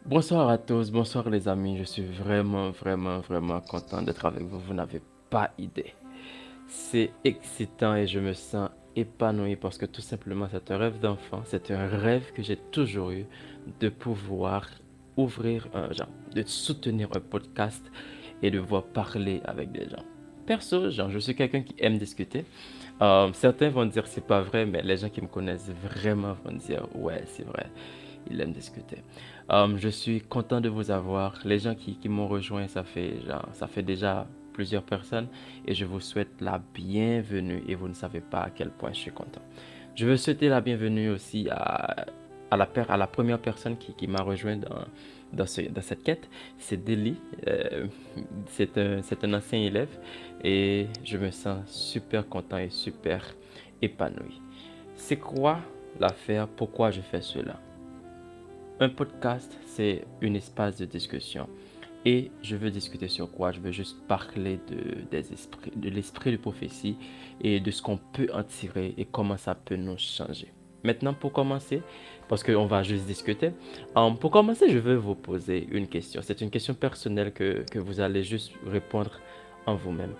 Bonsoir à tous, bonsoir les amis. Je suis vraiment content d'être avec vous. Vous n'avez pas idée. C'est excitant et je me sens épanoui parce que tout simplement c'est un rêve d'enfant. C'est un rêve que j'ai toujours eu de pouvoir ouvrir un genre, de soutenir un podcast et de pouvoir parler avec des gens. Perso, genre, je suis quelqu'un qui aime discuter. Certains vont dire c'est pas vrai, mais les gens qui me connaissent vraiment vont dire ouais, c'est vrai. Il aime discuter. Je suis content de vous avoir. Les gens qui m'ont rejoint, ça fait déjà plusieurs personnes et je vous souhaite la bienvenue et vous ne savez pas à quel point je suis content. Je veux souhaiter la bienvenue aussi à la première personne qui m'a rejoint dans cette quête. C'est Deli. Euh, c'est un ancien élève et je me sens super content et super épanoui. C'est quoi l'affaire? Pourquoi je fais cela? Un podcast, c'est un espace de discussion. Et je veux discuter sur quoi? Je veux juste parler des esprits, de l'esprit de prophétie et de ce qu'on peut en tirer et comment ça peut nous changer. Maintenant, pour commencer, parce qu'on va juste discuter, pour commencer, je veux vous poser une question. C'est une question personnelle que vous allez juste répondre en vous-même.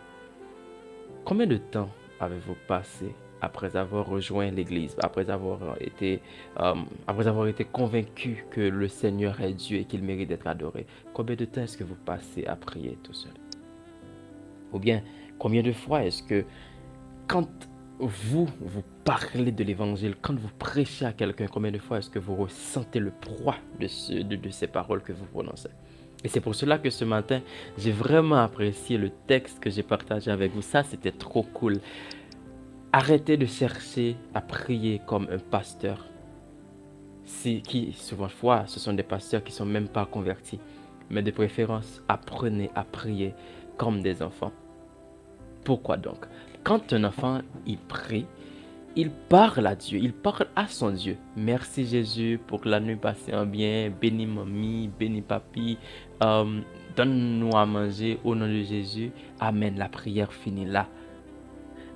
Combien de temps avez-vous passé après avoir rejoint l'Église, après avoir été convaincu que le Seigneur est Dieu et qu'il mérite d'être adoré? Combien de temps est-ce que vous passez à prier tout seul? Ou bien, combien de fois est-ce que quand vous parlez de l'Évangile, quand vous prêchez à quelqu'un, combien de fois est-ce que vous ressentez le poids de ces paroles que vous prononcez? Et c'est pour cela que ce matin, j'ai vraiment apprécié le texte que j'ai partagé avec vous. Ça, c'était trop cool. Arrêtez de chercher à prier comme un pasteur. Souvent fois, ce sont des pasteurs qui ne sont même pas convertis. Mais de préférence, apprenez à prier comme des enfants. Pourquoi donc? Quand un enfant, il prie, il parle à Dieu, il parle à son Dieu. Merci Jésus pour la nuit passée en bien. Bénis mamie, bénis papi. Donne-nous à manger au nom de Jésus. Amen. La prière finit là.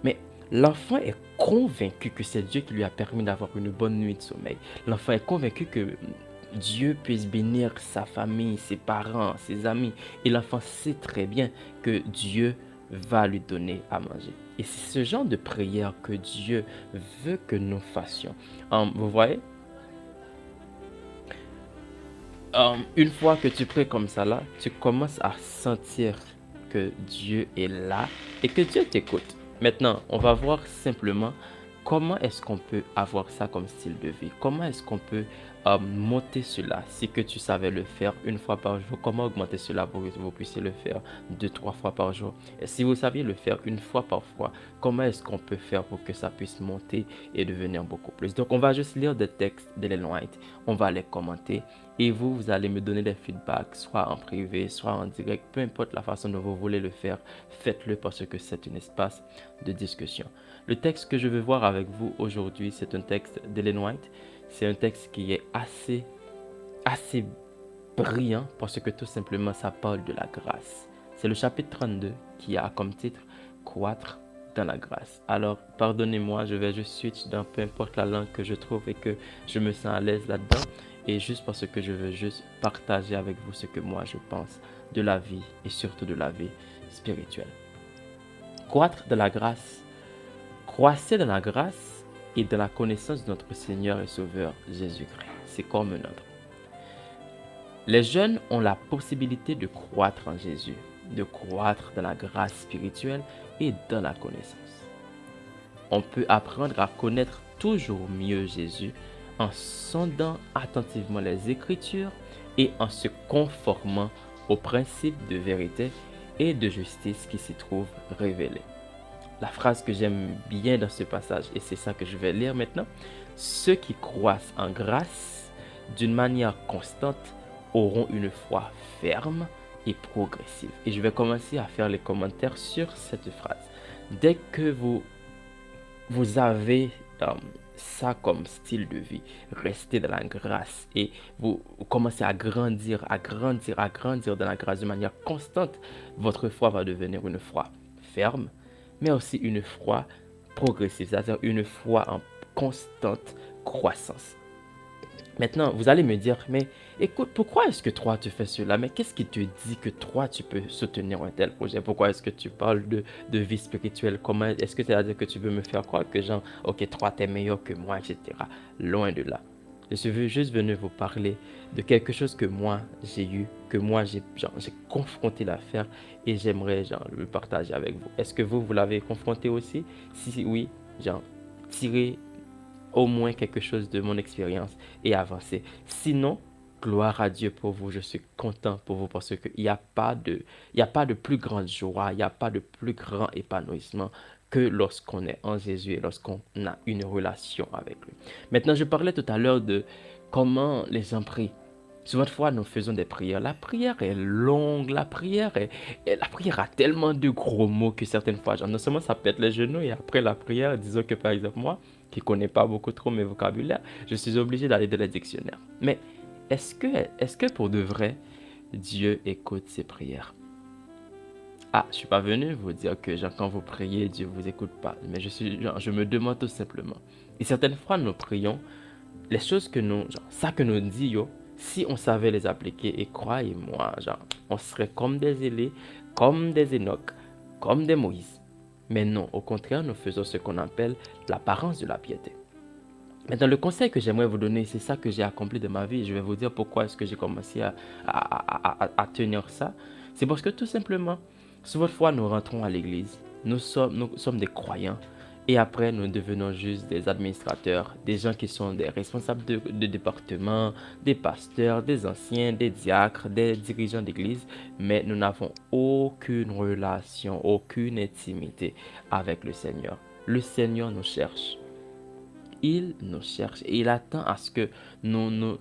Mais l'enfant est convaincu que c'est Dieu qui lui a permis d'avoir une bonne nuit de sommeil. L'enfant est convaincu que Dieu puisse bénir sa famille, ses parents, ses amis. Et l'enfant sait très bien que Dieu va lui donner à manger. Et c'est ce genre de prière que Dieu veut que nous fassions. Vous voyez, une fois que tu pries comme ça là, tu commences à sentir que Dieu est là et que Dieu t'écoute. Maintenant, on va voir simplement comment est-ce qu'on peut avoir ça comme style de vie. Comment est-ce qu'on peut monter cela si que tu savais le faire une fois par jour. Comment augmenter cela pour que vous puissiez le faire deux, trois fois par jour. Et si vous saviez le faire une fois par fois, comment est-ce qu'on peut faire pour que ça puisse monter et devenir beaucoup plus. Donc, on va juste lire des textes d'Ellen White. On va les commenter et vous allez me donner des feedbacks, soit en privé, soit en direct, peu importe la façon dont vous voulez le faire, faites-le parce que c'est un espace de discussion. Le texte que je veux voir avec vous aujourd'hui, c'est un texte d'Ellen White. C'est un texte qui est assez brillant parce que tout simplement ça parle de la grâce. C'est le chapitre 32 qui a comme titre Croître dans la grâce. Alors, pardonnez-moi, je vais juste switch dans peu importe la langue que je trouve et que je me sens à l'aise là-dedans. Et juste parce que je veux juste partager avec vous ce que moi je pense de la vie et surtout de la vie spirituelle. Croître dans la grâce. Croissez dans la grâce et dans la connaissance de notre Seigneur et Sauveur Jésus-Christ. C'est comme un autre. Les jeunes ont la possibilité de croître en Jésus, de croître dans la grâce spirituelle et dans la connaissance. On peut apprendre à connaître toujours mieux Jésus en sondant attentivement les Écritures et en se conformant aux principes de vérité et de justice qui s'y trouvent révélés. La phrase que j'aime bien dans ce passage, et c'est ça que je vais lire maintenant, ceux qui croissent en grâce d'une manière constante auront une foi ferme et progressive. Et je vais commencer à faire les commentaires sur cette phrase. Dès que vous avez ça comme style de vie, restez dans la grâce et vous commencez à grandir, dans la grâce de manière constante, votre foi va devenir une foi ferme, mais aussi une foi progressive, c'est-à-dire une foi en constante croissance. Maintenant, vous allez me dire, mais écoute, pourquoi est-ce que toi tu fais cela? Mais qu'est-ce qui te dit que toi tu peux soutenir un tel projet? Pourquoi est-ce que tu parles de vie spirituelle? Comment est-ce que c'est-à-dire que tu veux me faire croire que genre, ok, toi t'es meilleur que moi, etc. Loin de là. Je suis juste venu vous parler de quelque chose que moi j'ai eu, que moi j'ai confronté l'affaire et j'aimerais genre le partager avec vous. Est-ce que vous l'avez confronté aussi? Si oui, genre, tirez au moins quelque chose de mon expérience et avancer. Sinon, gloire à Dieu pour vous, je suis content pour vous parce qu'il n'y a pas de, il y a pas de plus grande joie, il n'y a pas de plus grand épanouissement que lorsqu'on est en Jésus et lorsqu'on a une relation avec lui. Maintenant, je parlais tout à l'heure de comment les gens prient. Souvent de fois, nous faisons des prières. La prière est longue, la prière a tellement de gros mots que certaines fois, genre, non seulement ça pète les genoux et après la prière, disons que par exemple moi, qui ne connais pas beaucoup trop mes vocabulaires, je suis obligé d'aller dans les dictionnaires. Mais est-ce que pour de vrai, Dieu écoute ces prières? Ah, je suis pas venu vous dire que genre, quand vous priez, Dieu vous écoute pas. Mais je me demande tout simplement. Et certaines fois, nous prions, les choses que nous, genre, ça que nous dit, yo, si on savait les appliquer, et croyez-moi, genre, on serait comme des Élés, comme des Enoch, comme des Moïse. Mais non, au contraire, nous faisons ce qu'on appelle l'apparence de la piété. Maintenant, le conseil que j'aimerais vous donner, c'est ça que j'ai accompli de ma vie. Je vais vous dire pourquoi est-ce que j'ai commencé à tenir ça. C'est parce que tout simplement, souvent de fois, nous rentrons à l'église. Nous sommes des croyants. Et après, nous devenons juste des administrateurs, des gens qui sont des responsables de département, des pasteurs, des anciens, des diacres, des dirigeants d'église. Mais nous n'avons aucune relation, aucune intimité avec le Seigneur. Le Seigneur nous cherche. Il nous cherche et il attend à ce que nous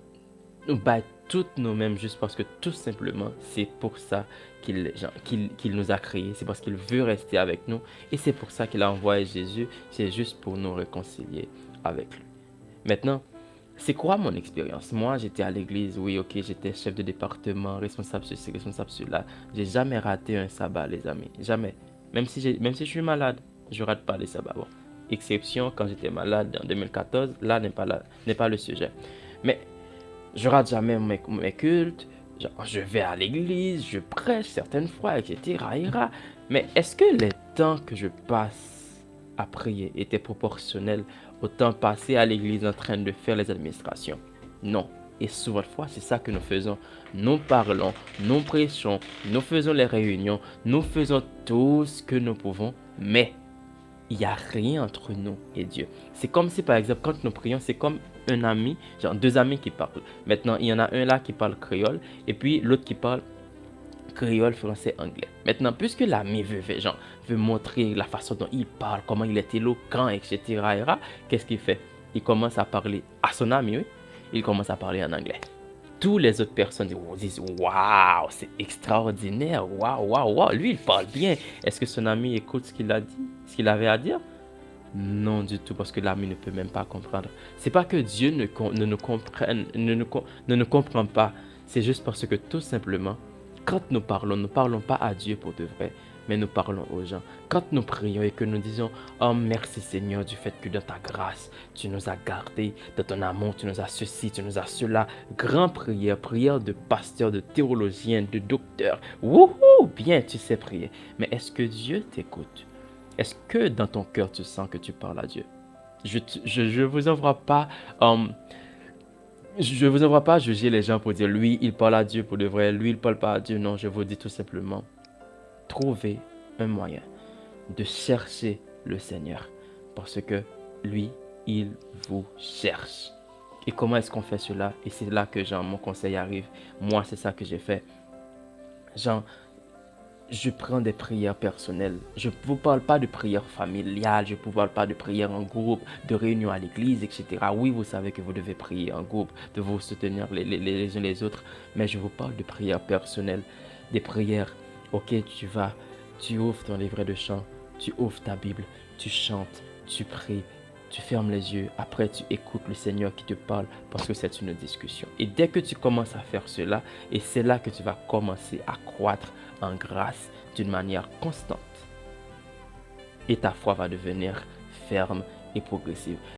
battions toutes nous-mêmes juste parce que tout simplement c'est pour ça qu'il nous a créés, c'est parce qu'il veut rester avec nous et c'est pour ça qu'il a envoyé Jésus, c'est juste pour nous réconcilier avec lui. Maintenant, c'est quoi mon expérience? Moi, j'étais à l'église, oui, ok, j'étais chef de département, responsable ceci, responsable cela. J'ai jamais raté un sabbat, les amis, jamais. Même si je suis malade, je rate pas les sabbats. Bon, exception quand j'étais malade en 2014, n'est pas le sujet. Mais je rate jamais mes cultes, genre, je vais à l'église, je prêche certaines fois, etc. ira. Mais est-ce que les temps que je passe à prier étaient proportionnels au temps passé à l'église en train de faire les administrations? Non. Et souvent de fois, c'est ça que nous faisons. Nous parlons, nous prêchons, nous faisons les réunions, nous faisons tout ce que nous pouvons, mais il n'y a rien entre nous et Dieu. C'est comme si, par exemple, quand nous prions, c'est comme un ami, genre deux amis qui parlent. Maintenant, il y en a un là qui parle créole et puis l'autre qui parle créole, français, anglais. Maintenant, puisque l'ami veut montrer la façon dont il parle, comment il est éloquent, etc., qu'est-ce qu'il fait? Il commence à parler à son ami, oui. Il commence à parler en anglais. Toutes les autres personnes disent waouh, c'est extraordinaire, waouh, waouh, waouh, lui il parle bien. Est-ce que son ami écoute ce qu'il a dit, ce qu'il avait à dire? Non du tout, parce que l'ami ne peut même pas comprendre. C'est pas que Dieu ne nous comprenne, ne nous comprend pas. C'est juste parce que tout simplement, quand nous ne parlons pas à Dieu pour de vrai, mais nous parlons aux gens. Quand nous prions et que nous disons, oh merci Seigneur du fait que dans ta grâce, tu nous as gardés, dans ton amour, tu nous as ceci, tu nous as cela. Grand prière, prière de pasteur, de théologien, de docteur. Wouhou, bien tu sais prier. Mais est-ce que Dieu t'écoute? Est-ce que dans ton cœur, tu sens que tu parles à Dieu? Je vous envoie pas, je vous envoie pas juger les gens pour dire lui, il parle à Dieu pour de vrai, lui, il parle pas à Dieu. Non, je vous dis tout simplement, trouvez un moyen de chercher le Seigneur parce que lui, il vous cherche. Et comment est-ce qu'on fait cela? Et c'est là que mon conseil arrive. Moi, c'est ça que j'ai fait. Jean, je prends des prières personnelles. Je ne vous parle pas de prières familiales, je ne vous parle pas de prières en groupe, de réunions à l'église, etc. Oui, vous savez que vous devez prier en groupe, de vous soutenir les uns les autres, mais je vous parle de prières personnelles, des prières auxquelles tu ouvres ton livret de chant, tu ouvres ta Bible, tu chantes, tu pries, tu fermes les yeux, après tu écoutes le Seigneur qui te parle parce que c'est une discussion. Et dès que tu commences à faire cela, et c'est là que tu vas commencer à croître en grâce d'une manière constante. Et ta foi va devenir ferme et progressive.